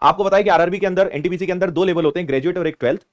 आपको बताया कि आरआरबी के अंदर, एनटीपीसी के अंदर दो लेवल होते हैं, ग्रेजुएट और एक 12th।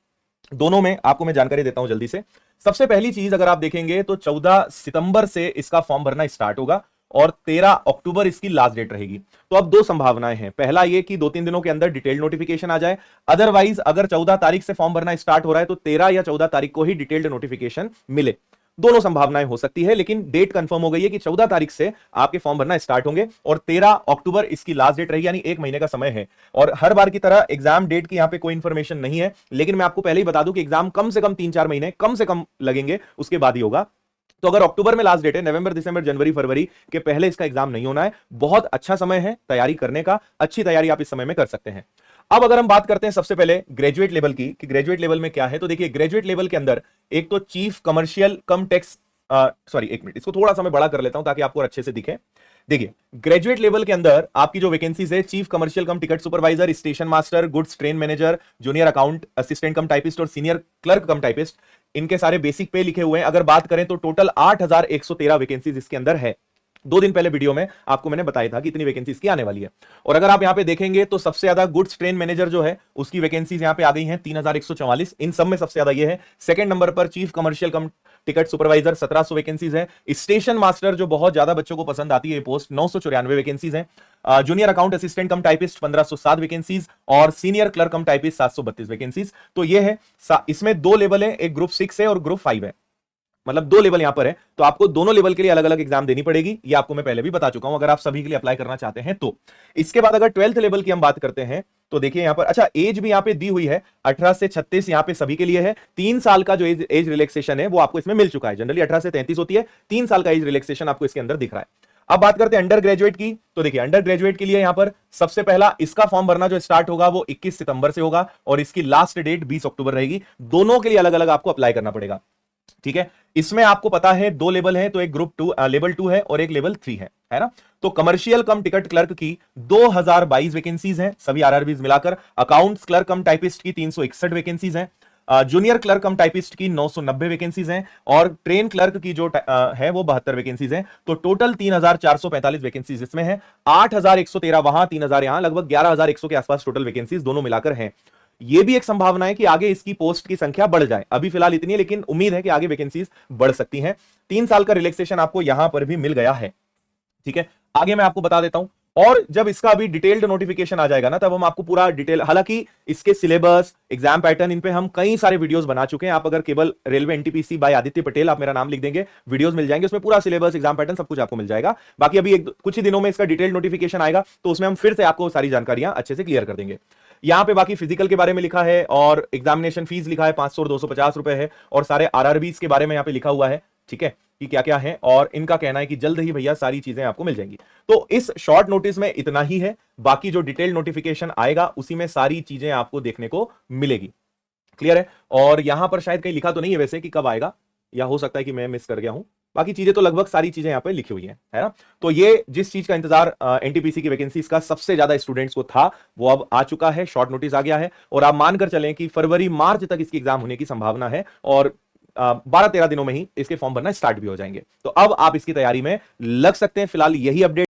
दोनों में आपको मैं जानकारी देता हूं जल्दी से। सबसे पहली चीज अगर आप देखेंगे तो 14 सितंबर से इसका फॉर्म भरना स्टार्ट होगा और 13 अक्टूबर इसकी लास्ट डेट रहेगी। तो अब दो संभावनाएं हैं, पहला ये कि 2-3 दिनों के अंदर डिटेल्ड नोटिफिकेशन आ जाए, अदरवाइज अगर 14 तारीख से फॉर्म भरना स्टार्ट हो रहा है तो 13 या 14 तारीख को ही डिटेल्ड नोटिफिकेशन मिले। दोनों संभावनाएं हो सकती है, लेकिन डेट कंफर्म हो गई है कि 14 तारीख से आपके फॉर्म भरना स्टार्ट होंगे और 13 अक्टूबर इसकी लास्ट डेट रहेगी, यानी 1 महीने का समय है। और हर बार की तरह एग्जाम डेट की यहां पे कोई इंफॉर्मेशन नहीं है, लेकिन मैं आपको पहले ही बता दूं कि एग्जाम कम से कम 3-4 महीने कम से कम लगेंगे, उसके बाद ही होगा। तो अगर अक्टूबर में लास्ट डेट है, नवंबर, दिसंबर, जनवरी, फरवरी के पहले इसका एग्जाम नहीं होना है, बहुत अच्छा समय है तैयारी करने का, अच्छी तैयारी आप इस समय में कर सकते हैं। अब अगर हम बात करते हैं सबसे पहले ग्रेजुएट लेवल की, कि ग्रेजुएट लेवल में क्या है, तो देखिए ग्रेजुएट लेवल के अंदर एक तो चीफ कमर्शियल कम टैक्स, सॉरी एक मिनट, इसको थोड़ा सा मैं बड़ा कर लेता हूं ताकि आपको अच्छे से दिखे। देखिए ग्रेजुएट लेवल के अंदर आपकी जो वैकेंसीज है, chief commercial cum ticket supervisor, station master, goods train manager, junior account assistant cum typist और सीनियर क्लर्क कम टाइपिस्ट, इनके सारे बेसिक पे लिखे हुए हैं। अगर बात करें तो टोटल 8113 वैकेंसीज इसके अंदर है। 2 दिन पहले वीडियो में आपको मैंने बताया था कि इतनी वैकेंसीज की आने वाली है। और अगर आप यहां पे देखेंगे तो सबसे ज्यादा गुड्स ट्रेन मैनेजर जो है उसकी वैकेंसीज यहां पे आ गई हैं 3144, इन सब में सबसे ज्यादा ये है। सेकंड नंबर पर chief commercial cum ticket supervisor 1700 vacancies है। स्टेशन मास्टर जो बहुत ज्यादा बच्चों को पसंद आती है ये पोस्ट, 994 वैकेंसीज है। Junior account assistant cum typist 1507 vacancies और senior clerk cum typist 732 vacancies. तो ये है, इसमें 2 लेवल है, एक ग्रुप 6 है और ग्रुप 5 है, मतलब 2 लेवल यहां पर है। तो आपको दोनों लेवल के लिए अलग अलग एग्जाम देनी पड़ेगी, ये आपको मैं पहले भी बता चुका हूं, अगर आप सभी के लिए अप्लाई करना चाहते हैं तो। इसके बाद अगर 12th लेवल की हम बात करते हैं तो देखिए यहां पर, अच्छा एज भी यहां पे दी हुई है, 18 से 36 यहां पे सभी के लिए है। 3 साल का जो एज रिलैक्सेशन है वो आपको इसमें मिल चुका है, जनरली 18 से 33 होती है, 3 साल का एज रिलैक्सेशन आपको इसके अंदर दिख रहा है। अब बात करते हैं अंडर ग्रेजुएट की, तो देखिए अंडर ग्रेजुएट के लिए यहां पर सबसे पहला इसका फॉर्म भरना जो स्टार्ट होगा वो 21 सितंबर से होगा और इसकी लास्ट डेट 20 अक्टूबर रहेगी। दोनों के लिए अलग अलग आपको अप्लाई करना पड़ेगा, ठीक है। इसमें आपको पता है 2 लेवल है, तो एक ग्रुप 2 लेवल 2 है और एक लेवल 3 है ना। तो कमर्शियल कम टिकट क्लर्क की 2022 वैकेंसीज हैं सभी आरआरबीज मिलाकर। अकाउंट्स क्लर्क कम टाइपिस्ट की 361 वैकेंसीज हैं। जूनियर क्लर्क कम टाइपिस्ट की 990 वैकेंसीज हैं और ट्रेन क्लर्क की जो है वो 72 वैकेंसीज हैं। तो टोटल 3445 वैकेंसीज इसमें है, 8113 वहां, 3000 यहां, लगभग 11100 के आसपास टोटल वैकेंसीज दोनों मिलाकर हैं। ये भी एक संभावना है कि आगे इसकी पोस्ट की संख्या बढ़ जाए, अभी फिलहाल इतनी है, लेकिन उम्मीद है कि आगे वैकेंसीज बढ़ सकती हैं। 3 साल का रिलैक्सेशन आपको यहां पर भी मिल गया है, ठीक है। आगे मैं आपको बता देता हूं, और जब इसका अभी डिटेल्ड नोटिफिकेशन आ जाएगा ना तब हम आपको पूरा डिटेल, हालांकि इसके सिलेबस, एग्जाम पैटर्न, इन पे हम कई सारे वीडियोस बना चुके हैं। आप अगर केवल railway NTPC by Aditya Patel आप मेरा नाम लिख देंगे, वीडियोस मिल जाएंगे, उसमें पूरा सिलेबस, एग्जाम पैटर्न सब कुछ आपको मिल जाएगा। बाकी अभी कुछ ही दिनों में इसका डिटेल्ड नोटिफिकेशन आएगा तो उसमें हम फिर से आपको सारी जानकारियां अच्छे से क्लियर कर देंगे। यहां पे बाकी फिजिकल के बारे में लिखा है और एग्जामिनेशन फीस लिखा है 500 और 250 रुपए है, और सारे आरआरबीज के बारे में यहां पे लिखा हुआ है, ठीक है, कि क्या क्या है। और इनका कहना है कि जल्द ही भैया सारी चीजें आपको मिल जाएंगी। तो इस शॉर्ट नोटिस में इतना ही है, बाकी जो डिटेल नोटिफिकेशन आएगा उसी में सारी चीजें आपको देखने को मिलेगी। क्लियर है। और यहां पर शायद कहीं लिखा तो नहीं है वैसे कि कब आएगा, या हो सकता है कि मैं मिस कर गया हूं, बाकी चीजें तो लगभग सारी चीजें यहां पे लिखी हुई है ना। तो ये जिस चीज का इंतजार एनटीपीसी की वैकेंसीज का सबसे ज्यादा स्टूडेंट्स को था वो अब आ चुका है, शॉर्ट नोटिस आ गया है, और आप मानकर चलें कि फरवरी मार्च तक इसकी एग्जाम होने की संभावना है, और 12-13 दिनों में ही इसके फॉर्म भरना स्टार्ट भी हो जाएंगे। तो अब आप इसकी तैयारी में लग सकते हैं। फिलहाल यही अपडेट